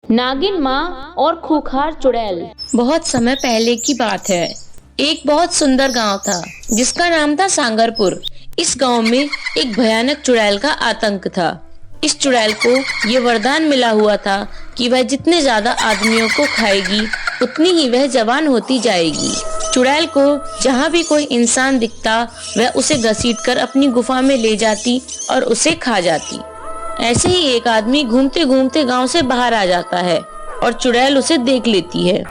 नागिन माँ और खूंखार चुड़ैल। बहुत समय पहले की बात है। एक बहुत सुंदर गांव था जिसका नाम था सांगरपुर। इस गांव में एक भयानक चुड़ैल का आतंक था। इस चुड़ैल को ये वरदान मिला हुआ था कि वह जितने ज्यादा आदमियों को खाएगी उतनी ही वह जवान होती जाएगी। चुड़ैल को जहाँ भी कोई इंसान दिखता वह उसे घसीटकर अपनी गुफा में ले जाती और उसे खा जाती। ऐसे ही एक आदमी घूमते घूमते गांव से बाहर आ जाता है और चुड़ैल उसे देख लेती है।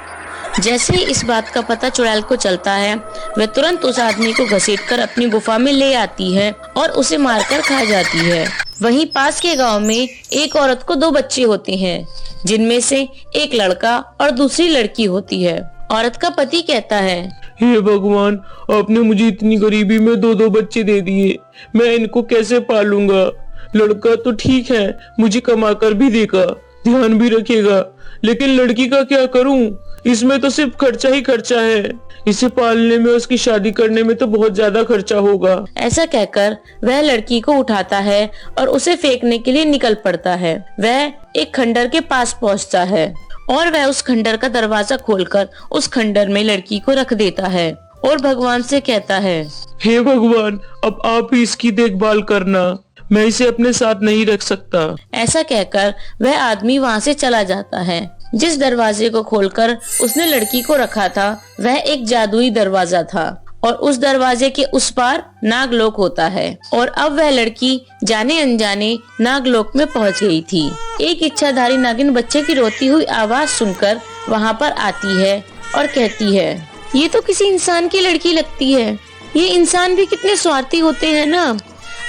जैसे ही इस बात का पता चुड़ैल को चलता है वह तुरंत उस आदमी को घसीटकर अपनी गुफा में ले आती है और उसे मारकर खा जाती है। वहीं पास के गांव में एक औरत को 2 बच्चे होते हैं, जिनमें से एक लड़का और दूसरी लड़की होती है। औरत का पति कहता है, हे भगवान, आपने मुझे इतनी गरीबी में 2 बच्चे दे दिए, मैं इनको कैसे पालूंगा। लड़का तो ठीक है, मुझे कमा कर भी देगा, ध्यान भी रखेगा, लेकिन लड़की का क्या करूं? इसमें तो सिर्फ खर्चा ही खर्चा है। इसे पालने में, उसकी शादी करने में तो बहुत ज्यादा खर्चा होगा। ऐसा कहकर वह लड़की को उठाता है और उसे फेंकने के लिए निकल पड़ता है। वह एक खंडर के पास पहुंचता है और वह उस खंडर का दरवाजा खोलकर उस खंडर में लड़की को रख देता है और भगवान से कहता है, हे भगवान, अब आप ही इसकी देखभाल करना, मैं इसे अपने साथ नहीं रख सकता। ऐसा कहकर वह आदमी वहाँ से चला जाता है। जिस दरवाजे को खोलकर उसने लड़की को रखा था वह एक जादुई दरवाजा था और उस दरवाजे के उस पार नागलोक होता है और अब वह लड़की जाने अनजाने नागलोक में पहुंच गई थी। एक इच्छाधारी नागिन बच्चे की रोती हुई आवाज सुनकर वहां पर आती है और कहती है, ये तो किसी इंसान की लड़की लगती है। ये इंसान भी कितने स्वार्थी होते हैं ना,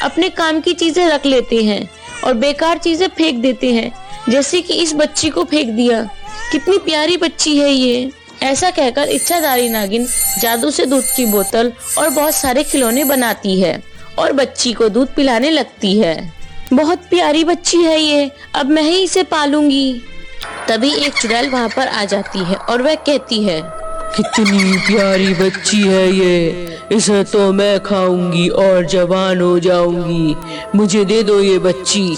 अपने काम की चीजें रख लेते हैं और बेकार चीजें फेंक देते हैं, जैसे कि इस बच्ची को फेंक दिया। कितनी प्यारी बच्ची है ये। ऐसा कहकर इच्छाधारी नागिन जादू से दूध की बोतल और बहुत सारे खिलौने बनाती है और बच्ची को दूध पिलाने लगती है। बहुत प्यारी बच्ची है ये, अब मैं ही इसे पालूंगी। तभी एक चुड़ैल वहाँ पर आ जाती है और वह कहती है, कितनी प्यारी बच्ची है ये, इसे तो मैं खाऊंगी और जवान हो जाऊंगी। मुझे दे दो ये बच्ची।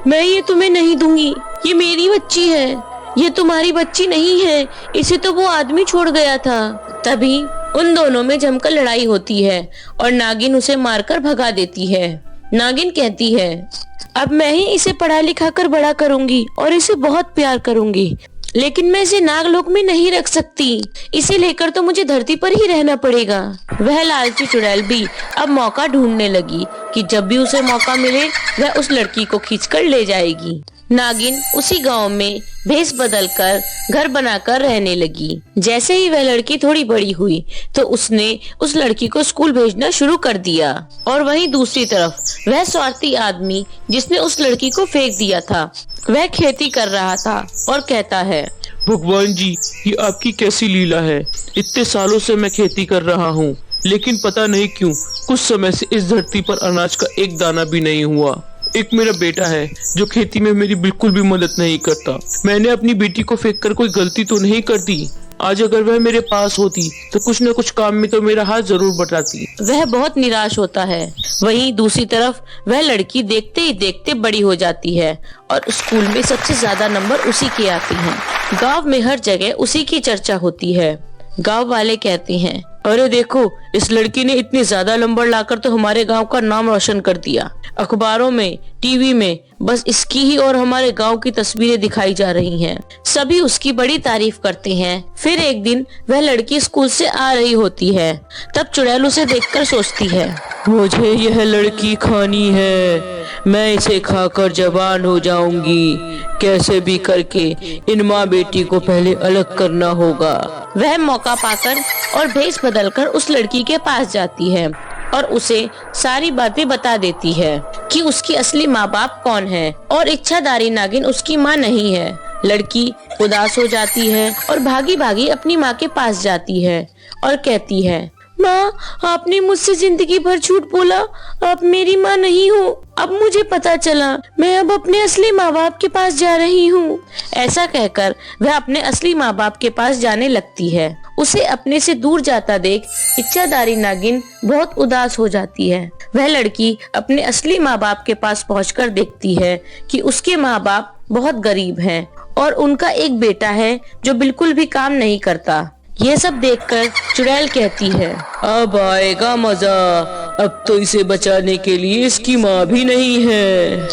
मैं ये तुम्हें नहीं दूंगी, ये मेरी बच्ची है, ये तुम्हारी बच्ची नहीं है, इसे तो वो आदमी छोड़ गया था। तभी उन दोनों में जमकर लड़ाई होती है और नागिन उसे मारकर भगा देती है। नागिन कहती है, अब मैं ही इसे पढ़ा लिखा कर बड़ा करूंगी और इसे बहुत प्यार करूंगी, लेकिन मैं इसे नागलोक में नहीं रख सकती। इसे लेकर तो मुझे धरती पर ही रहना पड़ेगा। वह लालची चुड़ैल भी अब मौका ढूंढने लगी कि जब भी उसे मौका मिले वह उस लड़की को खींचकर ले जाएगी। नागिन उसी गांव में भेष बदलकर घर बनाकर रहने लगी। जैसे ही वह लड़की थोड़ी बड़ी हुई तो उसने उस लड़की को स्कूल भेजना शुरू कर दिया और वहीं दूसरी तरफ वह स्वार्थी आदमी जिसने उस लड़की को फेंक दिया था वह खेती कर रहा था और कहता है, भगवान जी, ये आपकी कैसी लीला है। इतने सालों से मैं खेती कर रहा हूँ, लेकिन पता नहीं क्यों कुछ समय से इस धरती पर अनाज का एक दाना भी नहीं हुआ। एक मेरा बेटा है जो खेती में मेरी बिल्कुल भी मदद नहीं करता। मैंने अपनी बेटी को फेंककर कोई गलती तो नहीं कर दी। आज अगर वह मेरे पास होती तो कुछ न कुछ काम में तो मेरा हाथ जरूर बटाती। वह बहुत निराश होता है। वहीं दूसरी तरफ वह लड़की देखते ही देखते बड़ी हो जाती है और स्कूल में सबसे ज्यादा नंबर उसी के आते हैं। गांव में हर जगह उसी की चर्चा होती है। गांव वाले कहते हैं, अरे देखो, इस लड़की ने इतने ज्यादा नंबर लाकर तो हमारे गांव का नाम रोशन कर दिया। अखबारों में, टीवी में बस इसकी ही और हमारे गांव की तस्वीरें दिखाई जा रही हैं। सभी उसकी बड़ी तारीफ करते हैं। फिर एक दिन वह लड़की स्कूल से आ रही होती है। तब चुड़ैल उसे देखकर सोचती है, मुझे यह लड़की खानी है, मैं इसे खाकर जवान हो जाऊंगी। कैसे भी करके इन माँ बेटी को पहले अलग करना होगा। वह मौका पाकर और भेष बदलकर उस लड़की के पास जाती है और उसे सारी बातें बता देती है कि उसकी असली माँ बाप कौन है और इच्छाधारी नागिन उसकी माँ नहीं है। लड़की उदास हो जाती है और भागी भागी अपनी माँ के पास जाती है और कहती है, माँ, आपने मुझसे जिंदगी भर झूठ बोला, आप मेरी माँ नहीं हो। अब मुझे पता चला, मैं अब अपने असली माँ बाप के पास जा रही हूँ। ऐसा कहकर वह अपने असली माँ बाप के पास जाने लगती है। उसे अपने से दूर जाता देख इच्छाधारी नागिन बहुत उदास हो जाती है। वह लड़की अपने असली माँ बाप के पास पहुंचकर देखती है कि उसके माँ बाप बहुत गरीब हैं और उनका एक बेटा है जो बिल्कुल भी काम नहीं करता। ये सब देखकर चुड़ैल कहती है, अब आएगा मजा, अब तो इसे बचाने के लिए इसकी माँ भी नहीं है।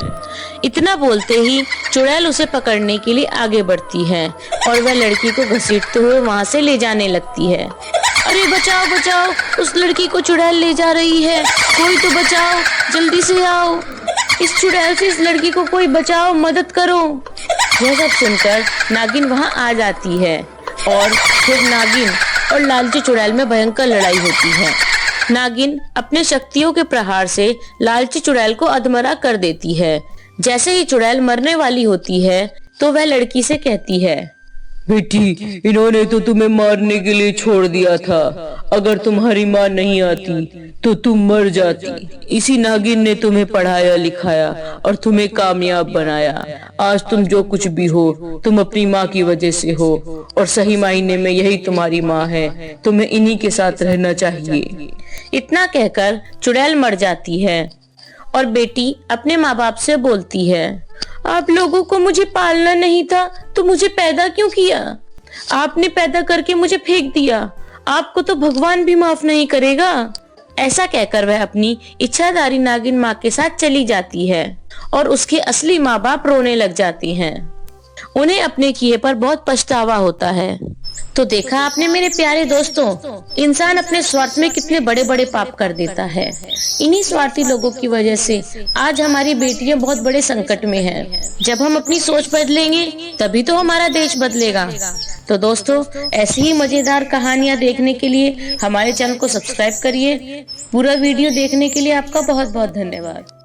इतना बोलते ही चुड़ैल उसे पकड़ने के लिए आगे बढ़ती है और वह लड़की को घसीटते हुए वहाँ से ले जाने लगती है। अरे बचाओ बचाओ, उस लड़की को चुड़ैल ले जा रही है, कोई तो बचाओ, जल्दी से आओ, इस चुड़ैल से इस लड़की को कोई बचाओ, मदद करो। यह सब सुनकर नागिन वहाँ आ जाती है और फिर नागिन और लालची चुड़ैल में भयंकर लड़ाई होती है। नागिन अपने शक्तियों के प्रहार से लालची चुड़ैल को अधमरा कर देती है। जैसे ही चुड़ैल मरने वाली होती है तो वह लड़की से कहती है, बेटी, इन्होंने तो तुम्हें मारने के लिए छोड़ दिया था, अगर तुम्हारी माँ नहीं आती तो तुम मर जाती। इसी नागिन ने तुम्हें पढ़ाया लिखाया और तुम्हें कामयाब बनाया। आज तुम जो कुछ भी हो तुम अपनी माँ की वजह से हो और सही मायने में यही तुम्हारी माँ है, तुम्हें इन्हीं के साथ रहना चाहिए। इतना कहकर चुड़ैल मर जाती है और बेटी अपने माँ बाप से बोलती है, आप लोगों को मुझे पालना नहीं था तो मुझे पैदा क्यों किया? आपने पैदा करके मुझे फेंक दिया, आपको तो भगवान भी माफ नहीं करेगा। ऐसा कहकर वह अपनी इच्छाधारी नागिन माँ के साथ चली जाती है और उसके असली माँ बाप रोने लग जाती हैं। उन्हें अपने किए पर बहुत पछतावा होता है। तो देखा आपने मेरे प्यारे दोस्तों, इंसान अपने स्वार्थ में कितने बड़े बड़े पाप कर देता है। इन्हीं स्वार्थी लोगों की वजह से आज हमारी बेटियां बहुत बड़े संकट में हैं। जब हम अपनी सोच बदलेंगे तभी तो हमारा देश बदलेगा। तो दोस्तों, ऐसी ही मजेदार कहानियां देखने के लिए हमारे चैनल को सब्सक्राइब करिए। पूरा वीडियो देखने के लिए आपका बहुत बहुत धन्यवाद।